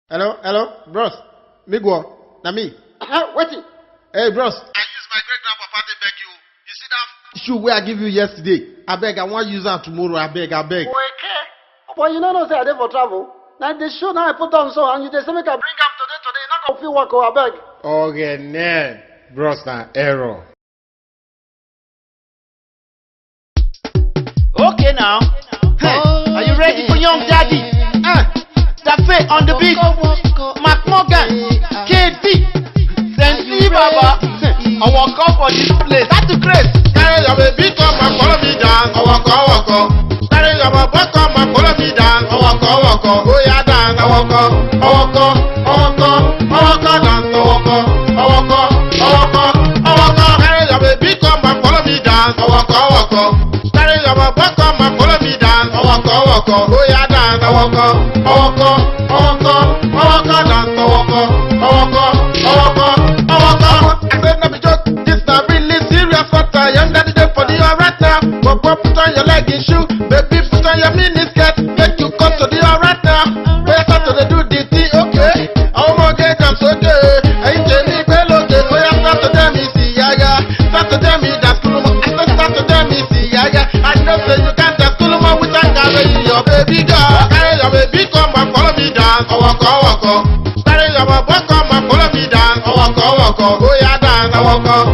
Hello, bros. Miguel, na me. Wait. Hey, bros. I use my great grandpapa to beg you. You see that? Shoe where I give you yesterday. I beg, I want use am tomorrow. I beg. Okay. But you know say I dey for travel. Now the shoe now I put on so and you dey say make I bring am today. You not go fit work I beg. Okay, nah. Bros, na error. Okay now. Are you ready for Young Daddy? Dafe on the beat. Mark Morgan. KD. Sensi Baba. I walk up for this place. That's the grace. Carry your baby come and follow me down. I walk up. Carry your baby come and follow me down. I walk up. Oh yeah, down. I walk up. Down. I walk up. Carry your baby come and follow me down. I walk up. Carry your baby come and follow me down. I walk up. Oh yeah, down. I walk up. Down. I walk up. I said no be joke. This not really serious. What I am that day for the alright now. Put on your legging shoe, baby. Put on your mini skirt. Make you come to the alright now. Wait till they do the tea, okay? I'm gonna get them so good. I ain't Jenny Bello, okay? So you start to tell me, see, yeah. Start to tell me that school. I start to tell me, see, yeah. I know say you can't tell school with that guy, your baby girl. Carry your baby, come and follow me down. I walk up. Carry your baby, come and follow me down. I walk up. Oh yeah, down. I walk up.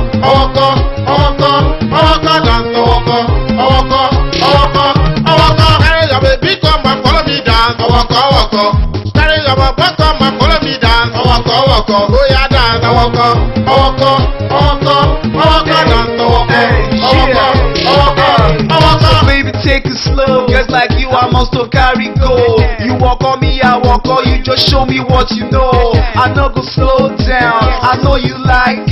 Carry your baby, come and follow me down. I walk up. Carry your baby, come and follow me down. I walk up. Oh yeah, down. I walk up. Baby, take it slow. Just like you, I must have carry gold. You walk on me, I walk on you. Just show me what you know. I know go slow down. I know you like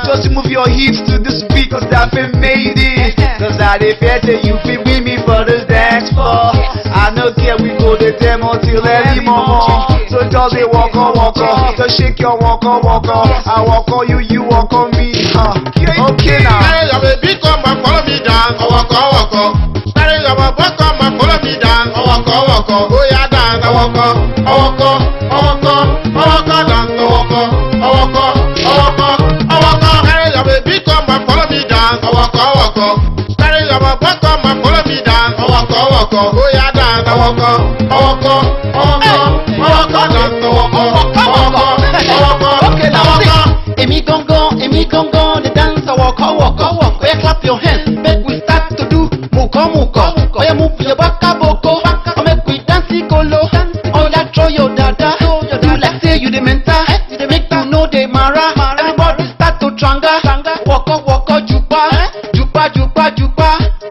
just move your hips to this beat, cause that feel made it. Cause I dey fear till you feel with me for this dance floor. I know care we go the demo till early morning. So just say walk on. Just shake your walk on. I walk on you, you walk on me. Okay now. Carry your baby, come and follow me down. I walk up. Carry your baby, come and follow me down. I walk up. Oh yeah, down. I walk up. Down. I walk up. Carry your baby, come and follow me down. I walk up. Carry your baby, come and follow me down. I walk up. Oh yeah, down. I walk up. Okay now, Emi gongon, the dancer walk. Oh yeah, clap your hands, make we start to do muko. Oh yeah, move your baka boko, oh make we dance kolo. Oh yeah, throw your dada, you like say you the mentor, make you know the mara. Everybody start to tranga, walk, jupa.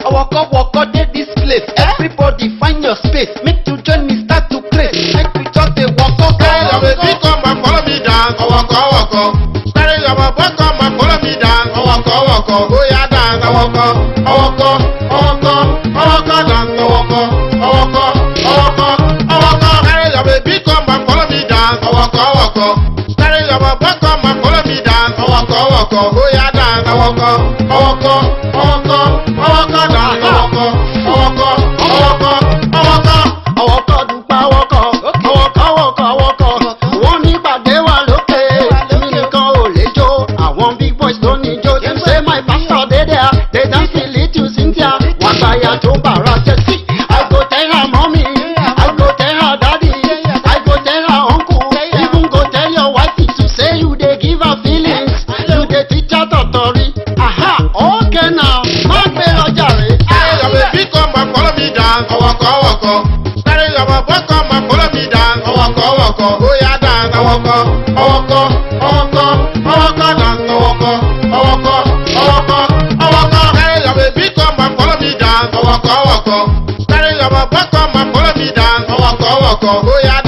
Oh walk, dey this place. Everybody find your space, make you join me, start to play. Make we just dey walk. Carry your baby, come and follow me down. I walk up. Carry your baby, come and follow me down. I walk up. Oh yeah, down. I walk up. Down. I walk up. Carry your baby, come and follow me down. I walk up. Carry your baby, come and follow me down. I walk up. Oh yeah, down. I walk up. Wọ́n ní ìpàdé wà lókè, èmi nìkan ò lè jó. Àwọn big boys tó ní jó. Dem say my pastor dey there, they dance till little Cynthia. Wọ́n gbàyà tó bàrà tẹ́sí. I go tell her mommy, I go tell her daddy, I go tell her uncle, even go tell your wife to say you dey give her feelings. You dey teach her tọ̀tọ̀rí. Aha, okay now, má gbé ọjà rẹ̀. Carry your baby, come and follow me down. I walk up. Carry your baby, come and follow me down. I walk up. Oh yeah, down. I walk up. Down. I walk up. Carry your baby, come and follow me down. I walk up. Carry your baby, come and follow me down. I walk up. Oh yeah.